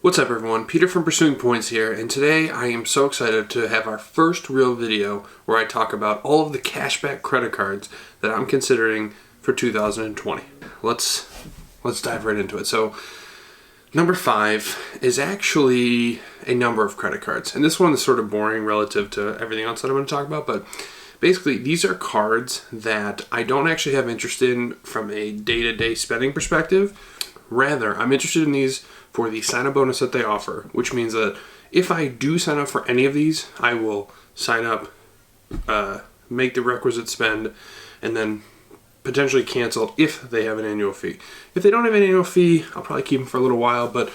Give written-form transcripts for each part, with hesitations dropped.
What's up everyone, Peter from Pursuing Points here, and today I am so excited to have our first real video where I talk about all of the cashback credit cards that I'm considering for 2020. Let's dive right into it. So number 5 is actually a number of credit cards, and this one is sort of boring relative to everything else that I'm going to talk about, but basically these are cards that I don't actually have interest in from a day-to-day spending perspective. Rather, I'm interested in these for the sign-up bonus that they offer, which means that if I do sign up for any of these, I will sign up, make the requisite spend, and then potentially cancel if they have an annual fee. If they don't have an annual fee, I'll probably keep them for a little while, but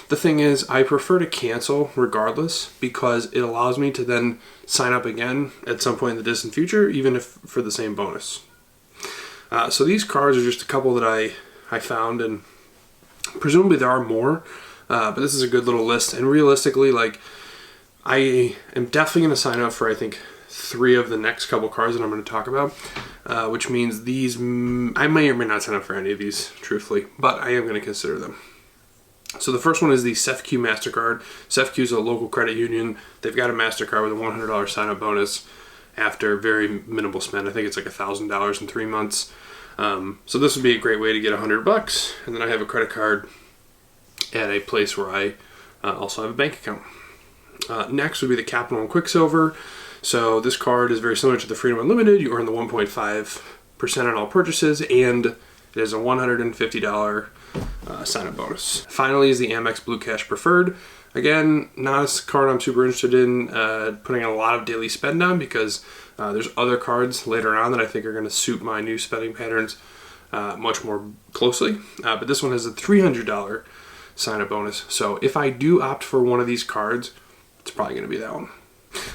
the thing is, I prefer to cancel regardless because it allows me to then sign up again at some point in the distant future, even if for the same bonus. So these cards are just a couple that I found, and presumably there are more, but this is a good little list. And realistically, like, I am definitely going to sign up for, I think, 3 of the next couple cards that I'm going to talk about, which means these, I may or may not sign up for any of these, truthfully, but I am going to consider them. So the first one is the CEFCU MasterCard. CEFCU is a local credit union. They've got a MasterCard with a $100 sign-up bonus after very minimal spend. I think it's like $1,000 in 3 months. So this would be a great way to get $100, and then I have a credit card at a place where I also have a bank account. Next would be the One Quicksilver. So this card is very similar to the Freedom Unlimited. You earn the 1.5% on all purchases, and it is a $150 sign-up bonus. Finally is the Amex Blue Cash Preferred. Again, not a card I'm super interested in putting a lot of daily spend on because there's other cards later on that I think are going to suit my new spending patterns much more closely. But this one has a $300 sign-up bonus. So if I do opt for one of these cards, it's probably going to be that one.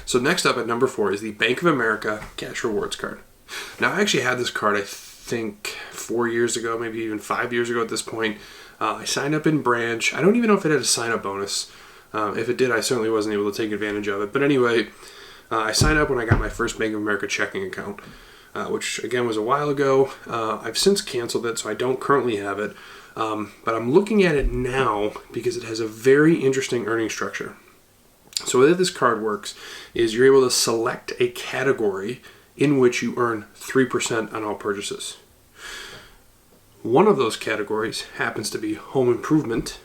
So next up at number 4 is the Bank of America Cash Rewards card. Now I actually had this card, I think 4 years ago, maybe even 5 years ago at this point. I signed up in branch. I don't even know if it had a sign-up bonus. If it did, I certainly wasn't able to take advantage of it. But anyway, I signed up when I got my first Bank of America checking account, which again was a while ago. I've since canceled it, so I don't currently have it. But I'm looking at it now because it has a very interesting earning structure. So the way this card works is you're able to select a category in which you earn 3% on all purchases. One of those categories happens to be home improvement,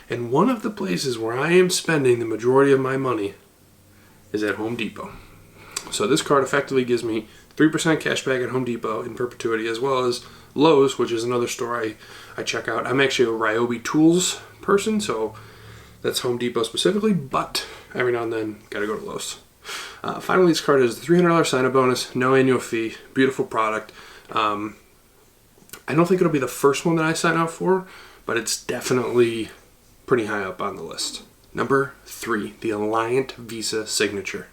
and one of the places where I am spending the majority of my money is at Home Depot. So this card effectively gives me 3% cash back at Home Depot in perpetuity, as well as Lowe's, which is another store I check out. I'm actually a Ryobi Tools person, so that's Home Depot specifically, but every now and then gotta go to Lowe's. Finally, this card has the $300 sign-up bonus, no annual fee, beautiful product. I don't think it'll be the first one that I sign up for, but it's definitely pretty high up on the list. Number 3, the Alliant Visa Signature.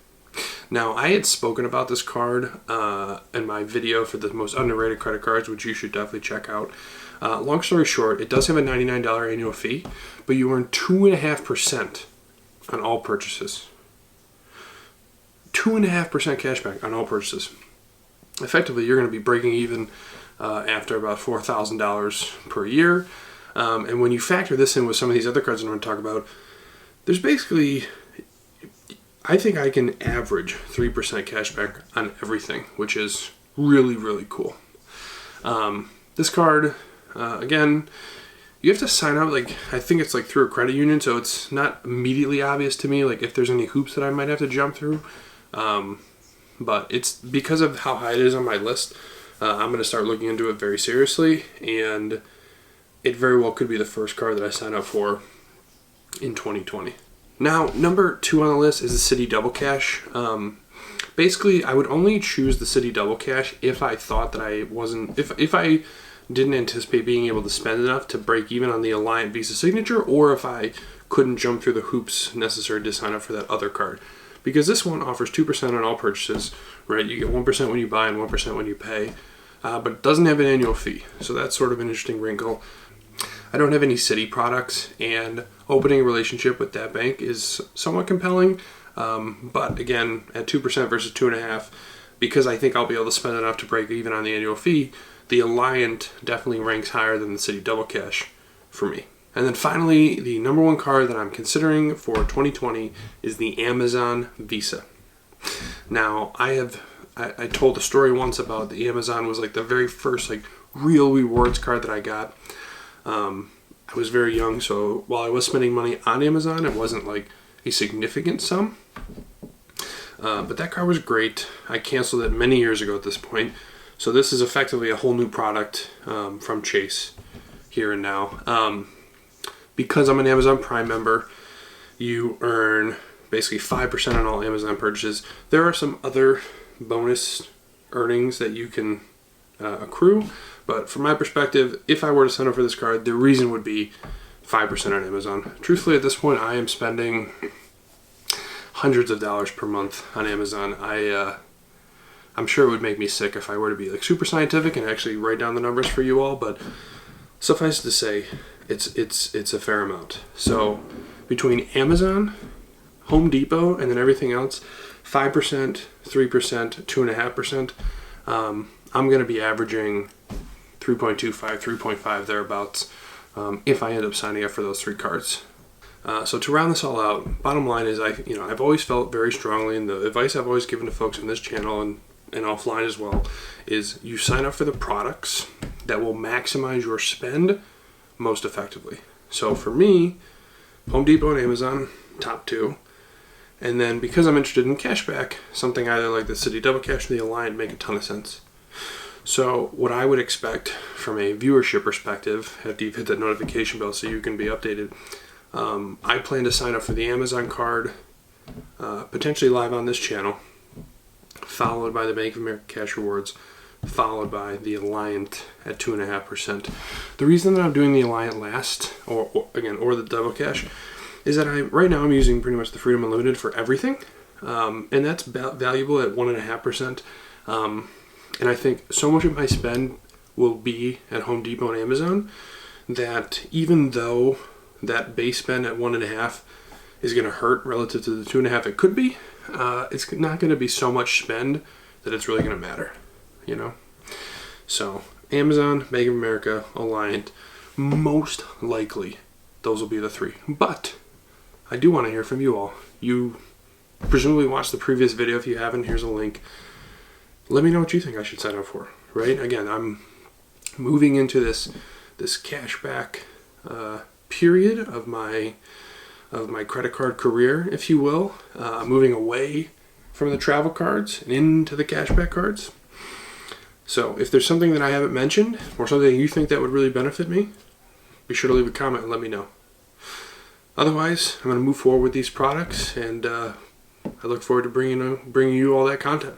Now, I had spoken about this card in my video for the most underrated credit cards, which you should definitely check out. Long story short, it does have a $99 annual fee, but you earn 2.5% on all purchases. 2.5% cashback on all purchases. Effectively, you're going to be breaking even after about $4,000 per year. And when you factor this in with some of these other cards I'm going to talk about, there's basically, I think I can average 3% cashback on everything, which is really, really cool. This card, again, you have to sign up, like, I think it's like through a credit union, so it's not immediately obvious to me, like, if there's any hoops that I might have to jump through. But it's because of how high it is on my list, I'm going to start looking into it very seriously, and it very well could be the first card that I sign up for in 2020. Now, number 2 on the list is the Citi Double Cash. Basically, I would only choose the Citi Double Cash if I thought that I wasn't, if I didn't anticipate being able to spend enough to break even on the Alliant Visa Signature, or if I couldn't jump through the hoops necessary to sign up for that other card. Because this one offers 2% on all purchases, right? You get 1% when you buy and 1% when you pay, but it doesn't have an annual fee. So that's sort of an interesting wrinkle. I don't have any Citi products, and opening a relationship with that bank is somewhat compelling. But again, at 2% versus 2.5%, because I think I'll be able to spend enough to break even on the annual fee, the Alliant definitely ranks higher than the Citi Double Cash for me. And then finally, the number one card that I'm considering for 2020 is the Amazon Visa. Now, I told a story once about the Amazon was like the very first like real rewards card that I got. I was very young, so while I was spending money on Amazon, it wasn't like a significant sum. But that card was great. I canceled it many years ago at this point. So this is effectively a whole new product from Chase here and now. Because I'm an Amazon Prime member, you earn basically 5% on all Amazon purchases. There are some other bonus earnings that you can accrue, but from my perspective, if I were to sign up for this card, the reason would be 5% on Amazon. Truthfully, at this point, I am spending hundreds of dollars per month on Amazon. I'm sure it would make me sick if I were to be like super scientific and actually write down the numbers for you all, but suffice to say, it's a fair amount. So between Amazon, Home Depot, and then everything else, 5%, 3%, 2.5%, I'm going to be averaging 3.25, 3.5 thereabouts if I end up signing up for those three cards. So to round this all out, bottom line is I've always felt very strongly, and the advice I've always given to folks on this channel and offline as well, is you sign up for the products that will maximize your spend most effectively. So for me, Home Depot and Amazon, top two. And then because I'm interested in cashback, something either like the Citi Double Cash or the Alliant make a ton of sense. So what I would expect from a viewership perspective, after you've hit that notification bell so you can be updated, I plan to sign up for the Amazon card, potentially live on this channel, followed by the Bank of America Cash Rewards, followed by the Alliant at 2.5%. The reason that I'm doing the Alliant last, or the Double Cash, is that right now I'm using pretty much the Freedom Unlimited for everything, and that's valuable at 1.5%. And I think so much of my spend will be at Home Depot and Amazon that even though that base spend at 1.5 is going to hurt relative to the 2.5 it could be, it's not going to be so much spend that it's really going to matter, you know? So Amazon, Bank of America, Alliant, most likely those will be the three. But I do want to hear from you all. You presumably watched the previous video. If you haven't, here's a link. Let me know what you think I should sign up for, right? Again, I'm moving into this cashback period of my credit card career, if you will, moving away from the travel cards and into the cashback cards. So if there's something that I haven't mentioned or something you think that would really benefit me, be sure to leave a comment and let me know. Otherwise, I'm going to move forward with these products, and I look forward to bringing you all that content.